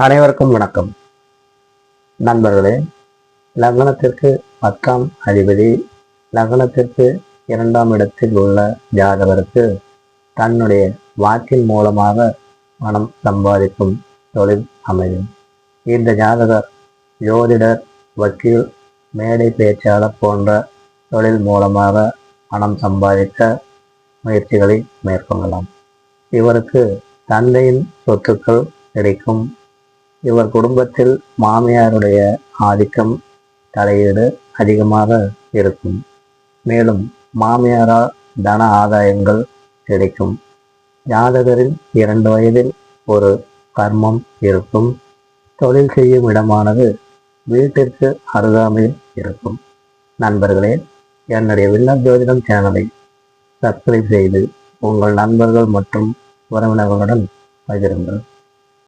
அனைவருக்கும் வணக்கம். நண்பர்களே, லக்னத்திற்கு 10ஆம் அதிபதி லக்னத்திற்கு 2ஆம் இடத்தில் உள்ள ஜாதகருக்கு தன்னுடைய வாக்கின் மூலமாக பணம் சம்பாதிக்கும் தொழில் அமையும். இந்த ஜாதகர் ஜோதிடர், வக்கீல், மேடை பேச்சாளர் போன்ற தொழில் மூலமாக பணம் சம்பாதிக்க முயற்சிகளை மேற்கொள்ளலாம். இவருக்கு தந்தையின் சொத்துக்கள் கிடைக்கும். இவர் குடும்பத்தில் மாமியாருடைய ஆதிக்கம், தலையீடு அதிகமாக இருக்கும். மேலும் மாமியாரால் தன ஆதாயங்கள் கிடைக்கும். ஜாதகரின் 2 வயதில் ஒரு கர்மம் இருக்கும். தொழில் செய்யும் இடமானது வீட்டிற்கு அருகாமையில் இருக்கும். நண்பர்களே, என்னுடைய விண்ணப் ஜோதிடம் சேனலை சப்ஸ்கிரைப் செய்து உங்கள் நண்பர்கள் மற்றும் உறவினர்களுடன் பகிருங்கள்.